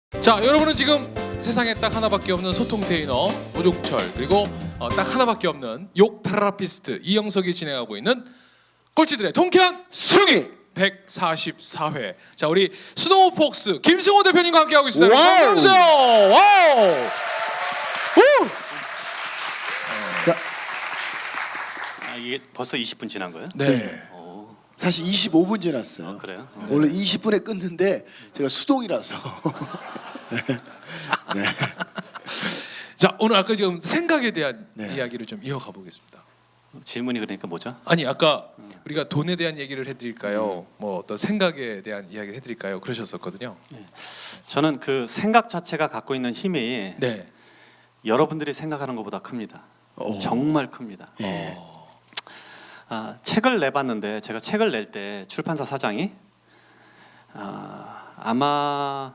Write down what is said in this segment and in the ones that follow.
자, 여러분은 지금 세상에 딱 하나밖에 없는 소통 테이너 오종철, 그리고 딱 하나밖에 없는 욕 테라피스트 이영석이 진행하고 있는 꼴찌들의 통쾌한 승리 144회. 자, 우리 스노우폭스 김승호 대표님과 함께하고 있습니다. 와우. 박수 주세요. 와우. 우! 자, 이게 벌써 20분 지난 거예요? 네. 사실 25분 지났어요. 그래요? 원래 20분에 끊는데 제가 수동이라서. 네. 자, 오늘 아까 지금 생각에 대한 네. 이야기를 좀 이어가 보겠습니다. 질문이 그러니까 뭐죠? 아니, 아까 우리가 돈에 대한 얘기를 해드릴까요? 뭐 어떤 생각에 대한 이야기를 해드릴까요? 그러셨었거든요. 저는 그 생각 자체가 갖고 있는 힘이 네. 여러분들이 생각하는 것보다 큽니다. 오. 정말 큽니다. 예. 책을 내봤는데 제가 책을 낼 때 출판사 사장이 아마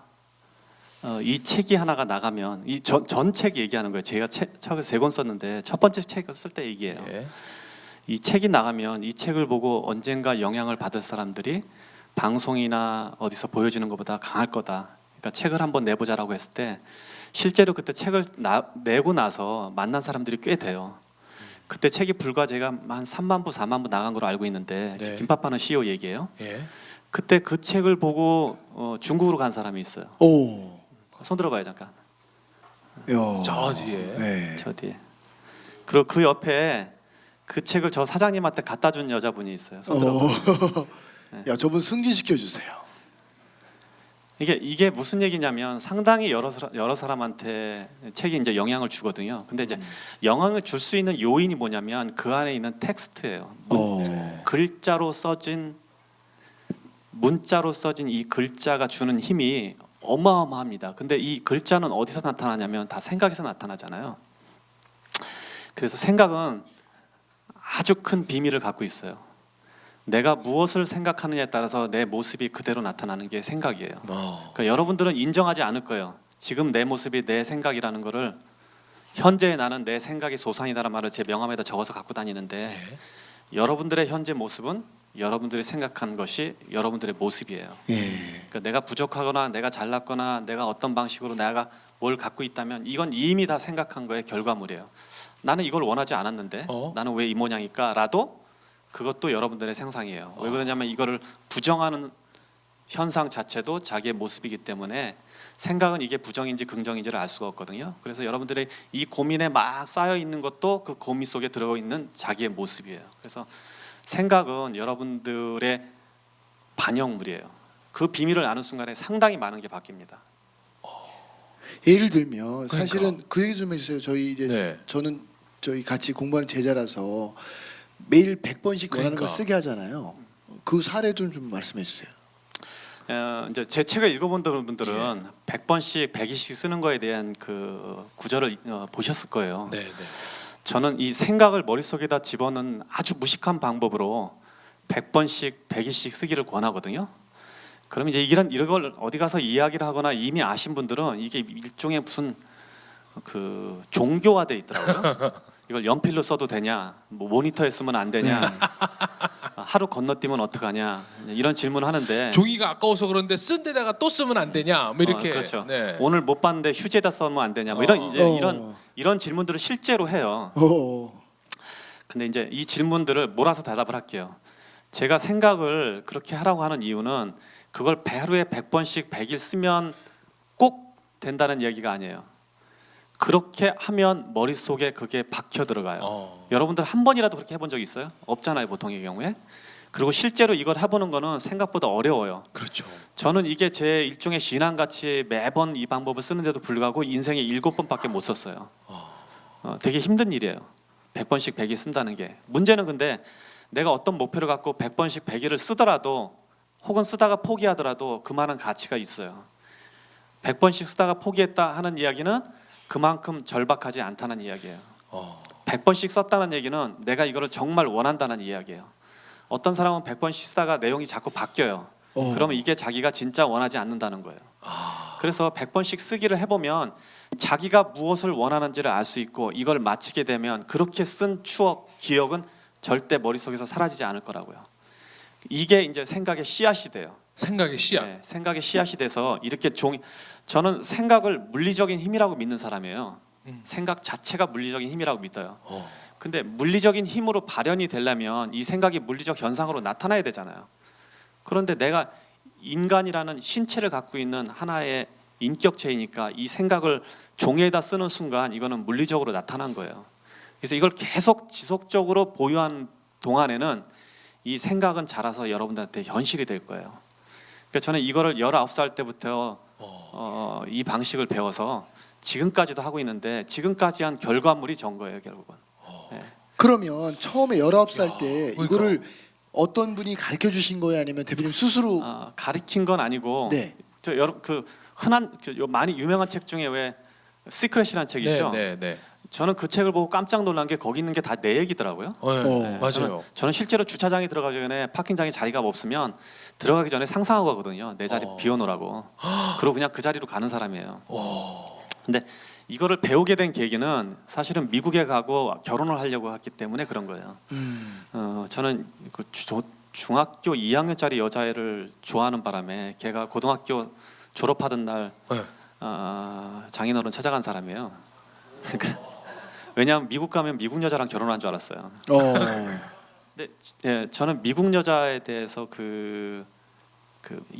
이 책이 하나가 나가면 이 전 책 얘기하는 거예요. 제가 책을 3권 썼는데 첫 번째 책을 쓸 때 얘기해요. 예. 이 책이 나가면 이 책을 보고 언젠가 영향을 받을 사람들이 방송이나 어디서 보여주는 것보다 강할 거다. 그러니까 책을 한번 내보자라고 했을 때 실제로 그때 책을 내고 나서 만난 사람들이 꽤 돼요. 그때 책이 불과 제가 한 3만 부, 4만 부 나간 걸로 알고 있는데 네. 김밥 파는 CEO 얘기예요. 예. 그때 그 책을 보고 중국으로 간 사람이 있어요. 오. 손 들어봐요 잠깐. 야. 저 뒤에. 네. 저 뒤에. 그리고 그 옆에 그 책을 저 사장님한테 갖다 준 여자분이 있어요. 손 들어봐요. 야, 저분 승진시켜 주세요. 이게 무슨 얘기냐면 상당히 여러 사람한테 책이 이제 영향을 주거든요. 근데 이제 영향을 줄 수 있는 요인이 뭐냐면 그 안에 있는 텍스트예요. 글자로 써진 문자로 써진 이 글자가 주는 힘이 어마어마합니다. 근데 이 글자는 어디서 나타나냐면 다 생각에서 나타나잖아요. 그래서 생각은 아주 큰 비밀을 갖고 있어요. 내가 무엇을 생각하느냐에 따라서 내 모습이 그대로 나타나는 게 생각이에요. 그러니까 여러분들은 인정하지 않을 거예요. 지금 내 모습이 내 생각이라는 거를 현재의 나는 내 생각이 소산이다라는 말을 제 명함에다 적어서 갖고 다니는데 네. 여러분들의 현재 모습은 여러분들이 생각하는 것이 여러분들의 모습이에요. 예. 그러니까 내가 부족하거나 내가 잘났거나 내가 어떤 방식으로 내가 뭘 갖고 있다면 이건 이미 다 생각한 거의 결과물이에요. 나는 이걸 원하지 않았는데 나는 왜 이 모양일까? 라도 그것도 여러분들의 상상이에요. 왜 그러냐면 이거를 부정하는 현상 자체도 자기의 모습이기 때문에 생각은 이게 부정인지 긍정인지를 알 수가 없거든요. 그래서 여러분들의 이 고민에 막 쌓여 있는 것도 그 고민 속에 들어가 있는 자기의 모습이에요. 그래서 생각은 여러분들의 반영물이에요. 그 비밀을 아는 순간에 상당히 많은 게 바뀝니다. 예를 들면 그러니까. 사실은 그 얘기 좀 해주세요. 저희 이제 네. 저는 저희 같이 공부하는 제자라서 매일 100번씩 원하는 그러니까. 걸 쓰게 하잖아요. 그 사례 좀 말씀해 주세요. 이제 제 책을 읽어본 분들은 100번씩 120씩 쓰는 거에 대한 그 구절을 보셨을 거예요. 네, 네. 저는 이 생각을 머릿속에다 집어넣는 아주 무식한 방법으로 100번씩 120씩 쓰기를 권하거든요. 그럼 이제 이걸 어디 가서 이야기를 하거나 이미 아신 분들은 이게 일종의 무슨 그 종교화돼 있더라고요. 이걸 연필로 써도 되냐, 뭐 모니터에 쓰면 안 되냐, 하루 건너뛰면 어떡하냐 이런 질문을 하는데 종이가 아까워서 그런데 쓴 데다가 또 쓰면 안 되냐? 뭐 이렇게. 그렇죠. 네. 오늘 못 봤는데 휴지에다 쓰면 안 되냐, 뭐 이런 질문들을 실제로 해요. 근데 이제 이 질문들을 몰아서 대답을 할게요. 제가 생각을 그렇게 하라고 하는 이유는 그걸 하루에 100번씩 100일 쓰면 꼭 된다는 얘기가 아니에요. 그렇게 하면 머릿속에 그게 박혀 들어가요. 여러분들 한 번이라도 그렇게 해본 적 있어요? 없잖아요, 보통의 경우에. 그리고 실제로 이걸 해보는 거는 생각보다 어려워요. 그렇죠. 저는 이게 제 일종의 신앙같이 매번 이 방법을 쓰는데도 불구하고 인생에 7번밖에 못 썼어요. 되게 힘든 일이에요. 100번씩 100일 쓴다는 게. 문제는 근데 내가 어떤 목표를 갖고 100번씩 100일을 쓰더라도 혹은 쓰다가 포기하더라도 그만한 가치가 있어요. 100번씩 쓰다가 포기했다 하는 이야기는 그만큼 절박하지 않다는 이야기예요. 100번씩 썼다는 얘기는 내가 이거를 정말 원한다는 이야기예요. 어떤 사람은 100번씩 쓰다가 내용이 자꾸 바뀌어요. 그러면 이게 자기가 진짜 원하지 않는다는 거예요. 그래서 100번씩 쓰기를 해보면 자기가 무엇을 원하는지를 알 수 있고 이걸 마치게 되면 그렇게 쓴 추억, 기억은 절대 머릿속에서 사라지지 않을 거라고요. 이게 이제 생각의 씨앗이 돼요. 생각의 씨앗. 네, 생각의 씨앗이 돼서 이렇게 저는 생각을 물리적인 힘이라고 믿는 사람이에요. 생각 자체가 물리적인 힘이라고 믿어요. 근데 물리적인 힘으로 발현이 되려면 이 생각이 물리적 현상으로 나타나야 되잖아요. 그런데 내가 인간이라는 신체를 갖고 있는 하나의 인격체이니까 이 생각을 종이에다 쓰는 순간 이거는 물리적으로 나타난 거예요. 그래서 이걸 계속 지속적으로 보유한 동안에는 이 생각은 자라서 여러분들한테 현실이 될 거예요. 그러니까 저는 이거를 19살 때부터 이 방식을 배워서 지금까지도 하고 있는데 지금까지 한 결과물이 전 거예요, 결국은. 네. 그러면 처음에 19살 때 그러니까. 이거를 어떤 분이 가르쳐 주신 거예요? 아니면 대표님 스스로? 가리킨 건 아니고 네. 저 여러 그 흔한 많이 유명한 책 중에 왜 시크릿이라는 책 있죠? 네, 네. 저는 그 책을 보고 깜짝 놀란 게 거기 있는 게 다 내 얘기더라고요. 네, 맞아요. 저는 실제로 주차장에 들어가기 전에 파킹장에 자리가 없으면 들어가기 전에 상상하고 가거든요. 내 자리 비워놓으라고. 그리고 그냥 그 자리로 가는 사람이에요. 근데 이거를 배우게 된 계기는 사실은 미국에 가고 결혼을 하려고 했기 때문에 그런 거예요. 저는 그 중학교 2학년짜리 여자애를 좋아하는 바람에 걔가 고등학교 졸업하던 날 네. 장인어른 찾아간 사람이에요. 왜냐하면 미국 가면 미국 여자랑 결혼한 줄 알았어요. 근데 저는 미국 여자에 대해서 그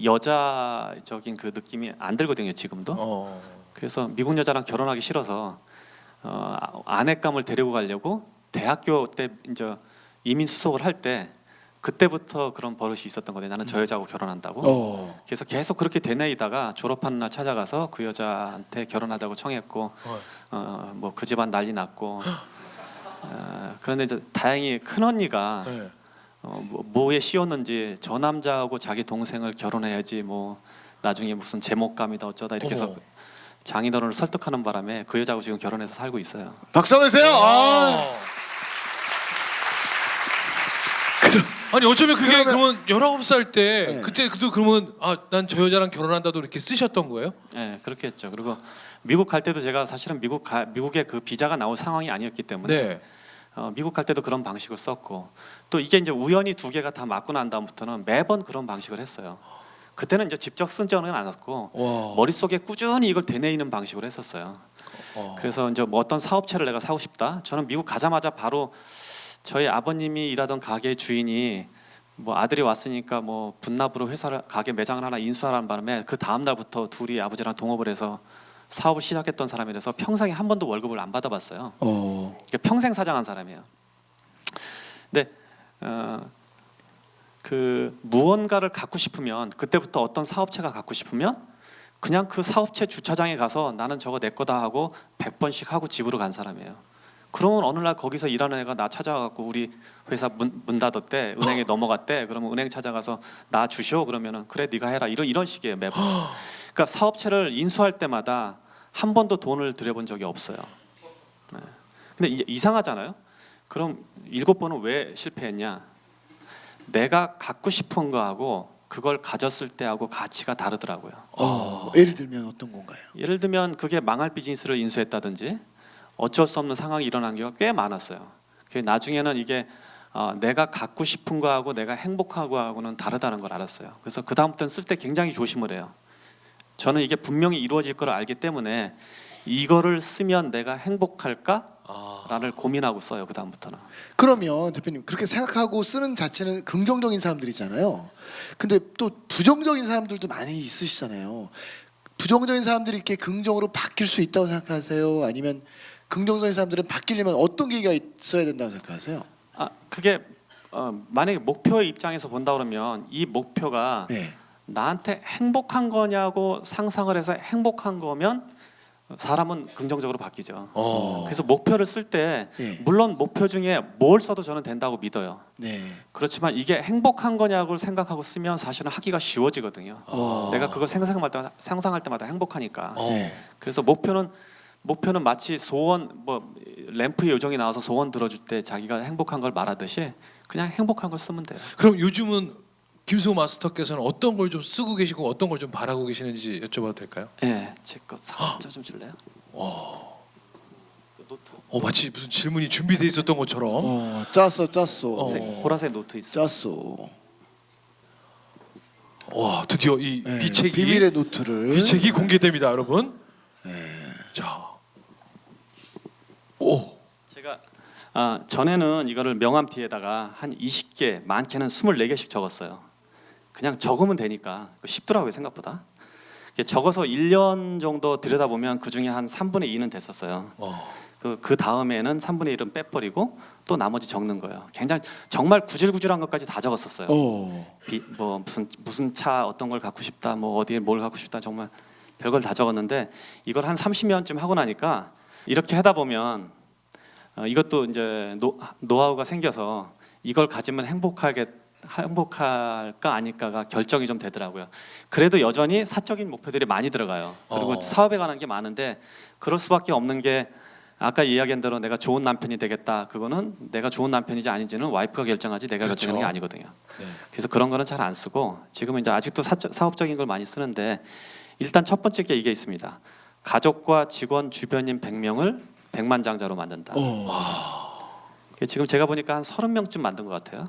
여자적인 그 느낌이 안 들거든요, 지금도. 그래서 미국 여자랑 결혼하기 싫어서 아내감을 데리고 가려고 대학교 때 이제 이민 수속을 할 때 그때부터 그런 버릇이 있었던 거예요. 나는 저 여자하고 결혼한다고. 그래서 계속 그렇게 되뇌이다가 졸업하는 날 찾아가서 그 여자한테 결혼하자고 청했고 뭐 그 집안 난리 났고 그런데 이제 다행히 큰 언니가 네. 뭐에 씌웠는지 저 남자하고 자기 동생을 결혼해야지 뭐 나중에 무슨 제목감이다 어쩌다 이렇게 해서 장인어른을 설득하는 바람에 그 여자하고 지금 결혼해서 살고 있어요. 박수 한번 주세요. 아니 어쩌면 그게 그러면- 그러면 19살 때 네. 그때 그도 그러면 난 저 여자랑 결혼한다도 이렇게 쓰셨던 거예요? 네, 그렇게 했죠. 그리고 미국 갈 때도 제가 사실은 미국에 그 비자가 나올 상황이 아니었기 때문에 네. 미국 갈 때도 그런 방식을 썼고 또 이게 이제 우연히 두 개가 다 맞고 난 다음부터는 매번 그런 방식을 했어요. 그때는 이제 직접 쓴 적은 않았고 와. 머릿속에 꾸준히 이걸 되뇌이는 방식으로 했었어요. 그래서 이제 뭐 어떤 사업체를 내가 사고 싶다. 저는 미국 가자마자 바로 저희 아버님이 일하던 가게 주인이 뭐 아들이 왔으니까 뭐 분납으로 가게 매장을 하나 인수하라는 바람에 그 다음 날부터 둘이 아버지랑 동업을 해서 사업을 시작했던 사람이라서 평생에 한 번도 월급을 안 받아봤어요. 그러니까 평생 사장한 사람이에요. 근데 그 무언가를 갖고 싶으면 그때부터 어떤 사업체가 갖고 싶으면 그냥 그 사업체 주차장에 가서 나는 저거 내 거다 하고 100번씩 하고 집으로 간 사람이에요. 그러면 어느 날 거기서 일하는 애가 나 찾아가고 우리 회사 문 닫았대, 은행에 넘어갔대. 그러면 은행 찾아가서 나 주시오. 그러면은 그래 네가 해라. 이런 식이에요 매번. 그러니까 사업체를 인수할 때마다 한 번도 돈을 들여본 적이 없어요. 네. 근데 이제 이상하잖아요. 그럼 7번은 왜 실패했냐? 내가 갖고 싶은 거하고 그걸 가졌을 때하고 가치가 다르더라고요. 예를 들면 어떤 건가요? 예를 들면 그게 망할 비즈니스를 인수했다든지 어쩔 수 없는 상황이 일어난 경우가 꽤 많았어요. 나중에는 이게 내가 갖고 싶은 거하고 내가 행복하고 하고는 다르다는 걸 알았어요. 그래서 그 다음부터는 쓸 때 굉장히 조심을 해요. 저는 이게 분명히 이루어질 걸 알기 때문에 이거를 쓰면 내가 행복할까? 라를 고민하고 써요. 그 다음부터는. 그러면 대표님 그렇게 생각하고 쓰는 자체는 긍정적인 사람들이잖아요. 근데 또 부정적인 사람들도 많이 있으시잖아요. 부정적인 사람들이 이렇게 긍정으로 바뀔 수 있다고 생각하세요? 아니면 긍정적인 사람들은 바뀌려면 어떤 계기가 있어야 된다고 생각하세요? 그게 만약에 목표의 입장에서 본다 그러면 이 목표가 네. 나한테 행복한 거냐고 상상을 해서 행복한 거면 사람은 긍정적으로 바뀌죠. 그래서 목표를 쓸 때 네. 물론 목표 중에 뭘 써도 저는 된다고 믿어요. 네. 그렇지만 이게 행복한 거냐고 생각하고 쓰면 사실은 하기가 쉬워지거든요. 내가 그걸 상상할 때마다 행복하니까. 네. 그래서 목표는 마치 소원 뭐 램프의 요정이 나와서 소원 들어줄 때 자기가 행복한 걸 말하듯이 그냥 행복한 걸 쓰면 돼요. 그럼 요즘은 김수호 마스터께서는 어떤 걸 좀 쓰고 계시고 어떤 걸 좀 바라고 계시는지 여쭤봐도 될까요? 네, 제거 좀 줄래요? 그 노트. 마치 무슨 질문이 준비돼 있었던 것처럼. 짰어. 보라색 노트 있어요. 짰어. 와, 드디어 이 네, 비책이 비밀의 노트를 비책이 공개됩니다, 여러분. 자, 오, 제가 전에는 이거를 명함티에다가 한 20개, 많게는 24개씩 적었어요. 그냥 적으면 되니까 쉽더라고요, 생각보다. 적어서 1년 정도 들여다보면 그 중에 한 3분의 2는 됐었어요. 그 다음에는 3분의 1은 빼버리고 또 나머지 적는 거예요. 굉장히 정말 구질구질한 것까지 다 적었었어요. 뭐 무슨 차 어떤 걸 갖고 싶다, 뭐 어디에 뭘 갖고 싶다, 정말 별걸 다 적었는데 이걸 한 30년쯤 하고 나니까 이렇게 하다 보면 이것도 이제 노하우가 생겨서 이걸 가지면 행복할까 아닐까가 결정이 좀 되더라고요. 그래도 여전히 사적인 목표들이 많이 들어가요. 그리고 사업에 관한 게 많은데 그럴 수밖에 없는 게 아까 이야기한 대로 내가 좋은 남편이 되겠다. 그거는 내가 좋은 남편인지 아닌지는 와이프가 결정하지 내가 그렇죠. 결정하는 게 아니거든요. 네. 그래서 그런 거는 잘 안 쓰고 지금은 이제 아직도 사업적인 걸 많이 쓰는데 일단 첫 번째 게 이게 있습니다. 가족과 직원 주변인 100명을 100만장자로 만든다. 지금 제가 보니까 한 30명쯤 만든 것 같아요.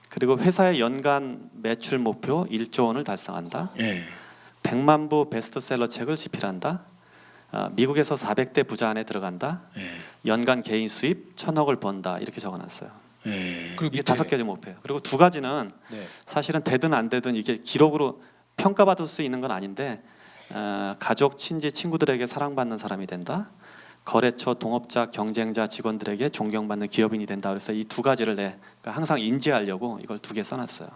그리고 회사의 연간 매출 목표 1조 원을 달성한다. 100만 부 베스트셀러 책을 집필한다. 미국에서 400대 부자 안에 들어간다. 연간 개인 수입 1,000억을 번다. 이렇게 적어놨어요. 그리고 이게 밑에 5가지 목표예요. 그리고 2가지는 사실은 되든 안 되든 이게 기록으로 평가받을 수 있는 건 아닌데 가족, 친지, 친구들에게 사랑받는 사람이 된다. 거래처, 동업자, 경쟁자, 직원들에게 존경받는 기업인이 된다. 그래서 이 2가지를 그러니까 항상 인지하려고 이걸 2개 써놨어요.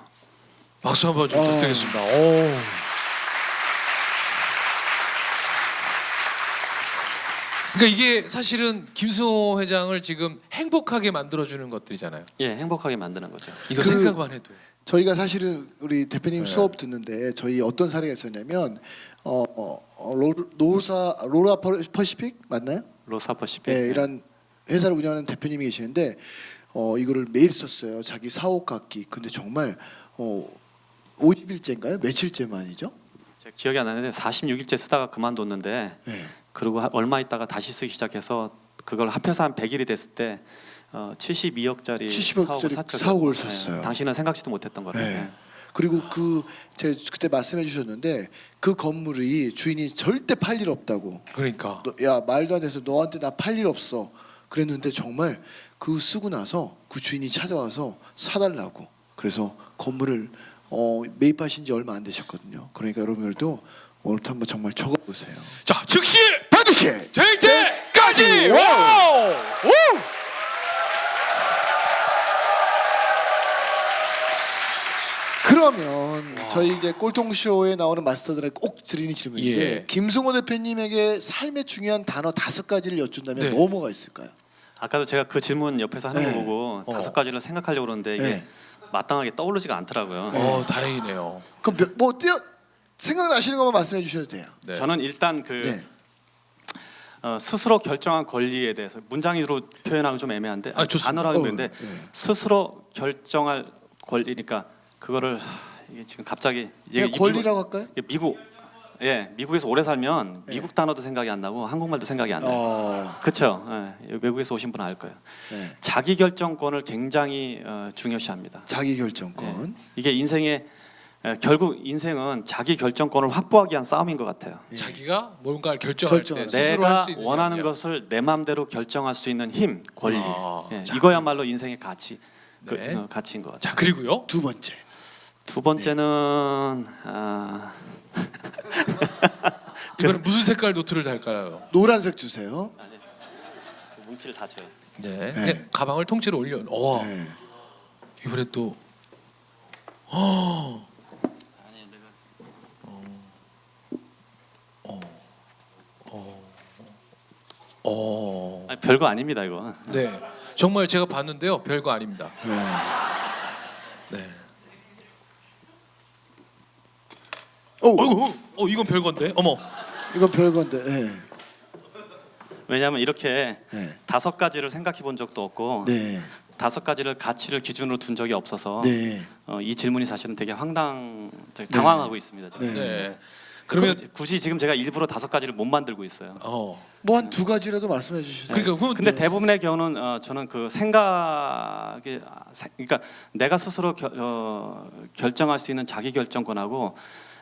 박수 한번 좀 부탁드리겠습니다. 오. 그러니까 이게 사실은 김승호 회장을 지금 행복하게 만들어주는 것들이잖아요. 예, 행복하게 만드는 거죠. 이거 생각만 해도. 저희가 사실은 우리 대표님 수업 듣는데 저희 어떤 사례가 있었냐면 로라 퍼시픽 맞나요? 로사퍼시픽. 네, 이런 회사를 운영하는 대표님이 계시는데 이거를 매일 썼어요. 자기 사옥 갖기. 근데 정말 50일째인가요? 며칠째 만이죠? 제가 기억이 안 나는데 46일째 쓰다가 그만뒀는데 그리고 얼마 있다가 다시 쓰기 시작해서 그걸 합해서 한 100일이 됐을 때 72억짜리 70억짜리 사옥을 샀어요. 당신은 생각지도 못했던 것 같아요. 네. 그리고 제가 그때 말씀해 주셨는데 그 건물이 주인이 절대 팔 일 없다고. 그러니까. 야 말도 안 돼서 너한테 나 팔 일 없어. 그랬는데 정말 그 쓰고 나서 그 주인이 찾아와서 사달라고. 그래서 건물을 매입하신 지 얼마 안 되셨거든요. 그러니까 여러분들도 오늘부터 한번 정말 적어보세요. 자, 즉시 반드시 될 때까지. 와우! 우! 그러면 저희 이제 꼴통쇼에 나오는 마스터들에게 꼭 드리는 질문인데 예. 김승호 대표님에게 삶의 중요한 단어 5가지를 여쭌다면 네. 뭐가 있을까요? 아까도 제가 그 질문 옆에서 하는 네. 거 보고 5가지를 생각하려고 그러는데 이게 네. 마땅하게 떠오르지가 않더라고요. 다행이네요. 그럼 생각나시는 것만 말씀해 주셔도 돼요. 네. 저는 일단 네. 스스로 결정한 권리에 대해서 문장으로 표현하기 좀 애매한데 좋습니다. 단어로 하면 되는데 네. 스스로 결정할 권리니까 그거를 이게 지금 갑자기 그냥 권리라고 할까요? 미국에서 오래 살면 미국 단어도 생각이 안 나고 한국말도 생각이 안 나요. 그렇죠. 외국에서 오신 분은 알 거예요. 네. 자기 결정권을 굉장히 중요시합니다. 자기 결정권. 이게 결국 인생은 자기 결정권을 확보하기 위한 싸움인 것 같아요. 자기가 뭔가를 결정할 때 결정할 스스로 할 내가 수 있는 원하는 능력. 것을 내 마음대로 결정할 수 있는 힘, 권리. 자. 이거야말로 인생의 가치, 네. 가치인 것 같아요. 자, 그리고요. 두 번째. 두 번째는 이번엔 무슨 색깔 노트를 달까요? 노란색 주세요. 뭉치를 다 줘요. 네. 네. 네, 가방을 통째로 올려. 네. 이번에 또 아니, 별거 아닙니다 이거. 네. 정말 제가 봤는데요. 별거 아닙니다. 네. 이건 별건데. 어머. 이건 별건데. 네. 왜냐하면 이렇게 네. 5가지를 생각해 본 적도 없고 네. 5가지를 가치를 기준으로 둔 적이 없어서 네. 이 질문이 사실은 되게 당황하고 있습니다. 지금. 네. 네. 그러면 굳이 지금 제가 일부러 5가지를 못 만들고 있어요. 뭐 한 2가지라도 말씀해 주시죠. 그러니까 그건 근데 대부분의 경우는 저는 그 생각이 그러니까 내가 스스로 결정할 수 있는 자기 결정권하고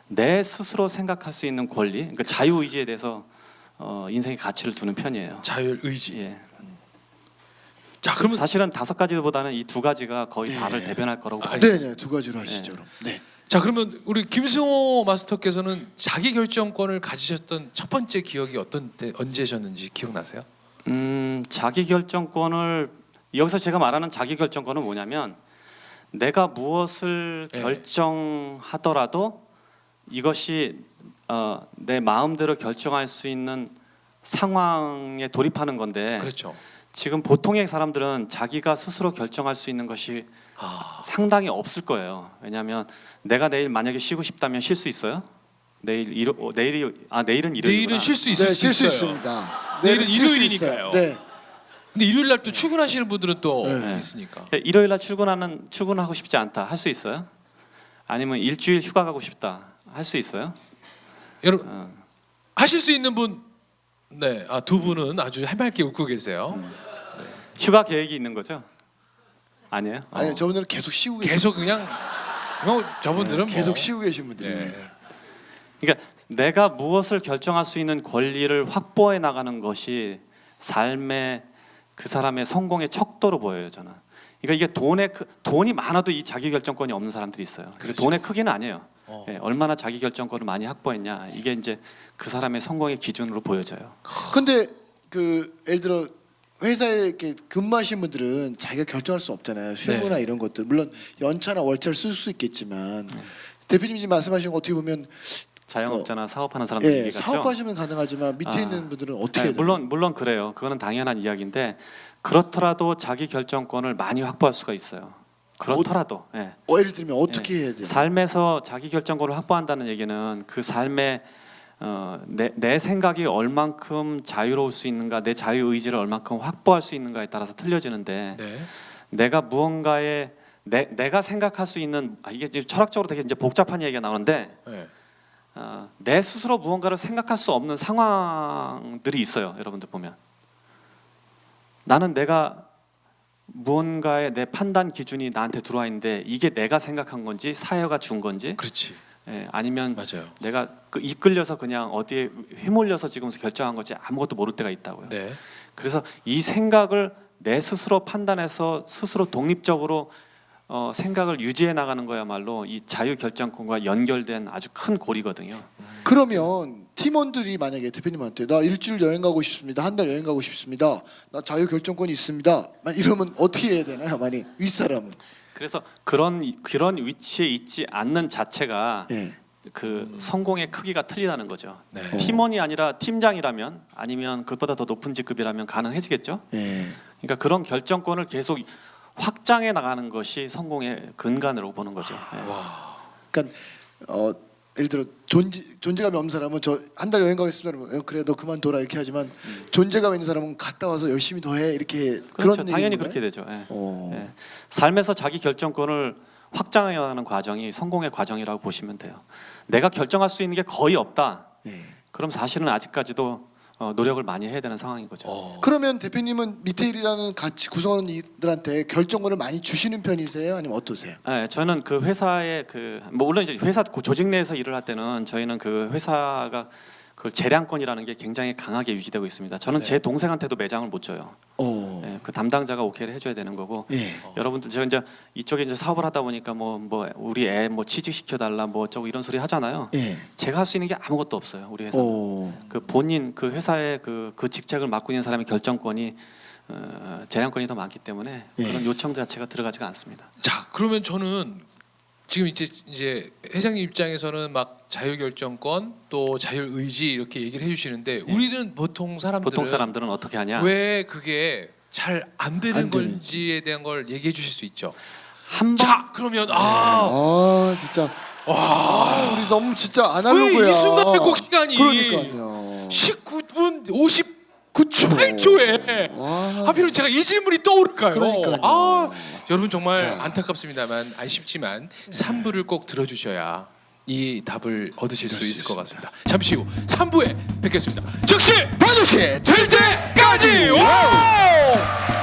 내 스스로 생각할 수 있는 권리, 그러니까 자유 의지에 대해서 인생의 가치를 두는 편이에요. 자율 의지. 예. 자, 그러면 사실은 5가지보다는 이 2가지가 거의 예. 다를 대변할 거라고 봅니다. 네, 2가지로 하시죠. 그럼. 네. 자, 그러면 우리 김승호 마스터께서는 자기 결정권을 가지셨던 첫 번째 기억이 어떤 때 언제셨는지 기억나세요? 자기 결정권을 여기서 제가 말하는 자기 결정권은 뭐냐면 내가 무엇을 네. 결정하더라도 이것이 내 마음대로 결정할 수 있는 상황에 돌입하는 건데 그렇죠. 지금 보통의 사람들은 자기가 스스로 결정할 수 있는 것이 상당히 없을 거예요. 왜냐하면 내가 내일 만약에 쉬고 싶다면 쉴 수 있어요? 내일은 일요일이구나. 내일은 쉴 수 있을 네, 수 쉴 수 있어요. 있습니다. 내일은 쉴수 일요일이니까요. 있어요. 네. 근데 일요일 날 또 출근하시는 분들은 또 네. 있으니까. 일요일 날 출근하고 싶지 않다. 할 수 있어요? 아니면 일주일 휴가 가고 싶다. 할 수 있어요? 여러분 하실 수 있는 분, 네, 두 분은 아주 해맑게 웃고 계세요. 휴가 계획이 있는 거죠? 아니에요? 아니, 저분들은 계속 쉬고 계신 계속 그냥 저분들은 계속 뭐, 쉬고 계신 분들이세요. 네. 그러니까 내가 무엇을 결정할 수 있는 권리를 확보해 나가는 것이 삶의 그 사람의 성공의 척도로 보여요, 저는. 그러니까 이게 돈이 많아도 이 자기 결정권이 없는 사람들이 있어요. 그렇죠. 돈의 크기는 아니에요. 어. 예, 얼마나 자기 결정권을 많이 확보했냐 이게 이제 그 사람의 성공의 기준으로 보여져요. 근데 그 예를 들어 회사에 이렇게 근무하신 분들은 자기가 결정할 수 없잖아요. 휴무나 이런 것들. 물론 연차나 월차를 쓸 수 있겠지만 대표님이 지금 말씀하신 거 어떻게 보면 자영업자나 사업하는 사람들 예, 얘기 같죠. 사업하시면 가능하지만 밑에 있는 분들은 어떻게 해야 되나요? 물론 그래요. 그거는 당연한 이야기인데 그렇더라도 자기 결정권을 많이 확보할 수가 있어요. 그렇더라도 예. 예를 들면 어떻게 해야 돼요? 삶에서 자기 결정권을 확보한다는 얘기는 그 삶에 내 생각이 얼만큼 자유로울 수 있는가, 내 자유 의지를 얼만큼 확보할 수 있는가에 따라서 틀려지는데 네. 내가 무언가에 내가 생각할 수 있는 이게 지금 철학적으로 되게 이제 복잡한 얘기가 나오는데 네. 내 스스로 무언가를 생각할 수 없는 상황들이 있어요. 여러분들 보면 나는 내가 무언가의 내 판단 기준이 나한테 들어와 있는데 이게 내가 생각한 건지 사회가 준 건지 그렇지. 아니면 맞아요. 내가 이끌려서 그냥 어디에 휘몰려서 지금 결정한 거지 아무것도 모를 때가 있다고요. 네. 그래서 이 생각을 내 스스로 판단해서 스스로 독립적으로 생각을 유지해 나가는 거야말로 이 자유 결정권과 연결된 아주 큰 고리거든요. 그러면 팀원들이 만약에 대표님한테 나 일주일 여행 가고 싶습니다. 한 달 여행 가고 싶습니다. 나 자유 결정권이 있습니다. 이러면 어떻게 해야 되나요? 만약 윗사람은. 그래서 그런 위치에 있지 않는 자체가 예. 그 성공의 크기가 틀리다는 거죠. 네. 팀원이 아니라 팀장이라면 아니면 그것보다 더 높은 직급이라면 가능해지겠죠. 예. 그러니까 그런 결정권을 계속 확장해 나가는 것이 성공의 근간으로 보는 거죠. 그러니까 예를 들어 존재감이 없는 사람은 저 한 달 여행 가겠습니다. 그러면 그래 너 그만둬라 이렇게 하지만 존재감 있는 사람은 갔다 와서 열심히 더 해 이렇게 그렇죠. 그런 당연히 얘기인 그렇게 거예요? 되죠. 예. 어. 예. 삶에서 자기 결정권을 확장해 나가는 과정이 성공의 과정이라고 보시면 돼요. 내가 결정할 수 있는 게 거의 없다. 예. 그럼 사실은 아직까지도 노력을 많이 해야 되는 상황인 거죠. 그러면 대표님은 밑에 일이라는 같이 구성원들한테 결정권을 많이 주시는 편이세요? 아니면 어떠세요? 네, 저는 그 회사의 뭐 물론 이제 회사 조직 내에서 일을 할 때는 저희는 그 회사가 그 재량권이라는 게 굉장히 강하게 유지되고 있습니다. 저는 제 동생한테도 매장을 못 줘요. 예, 그 담당자가 오케이를 해줘야 되는 거고. 예. 여러분들 제가 이제 이쪽에 이제 사업을 하다 보니까 뭐 우리 애 뭐 취직 시켜달라 뭐 어쩌고 이런 소리 하잖아요. 예. 제가 할 수 있는 게 아무것도 없어요. 우리 회사. 그 본인 그 회사의 그 직책을 맡고 있는 사람의 결정권이 재량권이 더 많기 때문에 예. 그런 요청 자체가 들어가지가 않습니다. 자, 그러면 저는 지금 이제 회장님 입장에서는 막 자유결정권 또 자율의지 이렇게 얘기를 해주시는데 우리는 보통 사람들은 어떻게 하냐? 왜 그게 잘 안 되는 안 되는지. 건지에 대한 걸 얘기해 주실 수 있죠. 한 번 자, 그러면 진짜 우리 너무 진짜 아날로그야. 왜 이 순간에 꼭 시간이 그러니까요. 19분 58초에 그쵸. 와. 하필이면 제가 이 질문이 떠오를까요? 그러니까요. 여러분 정말 자. 안타깝습니다만 아쉽지만 3부를 꼭 들어주셔야 이 답을 얻으실 수 이럴 수 있을 것 있습니다. 같습니다. 잠시 후 3부에 뵙겠습니다. 즉시 반드시 될 때까지. 와우!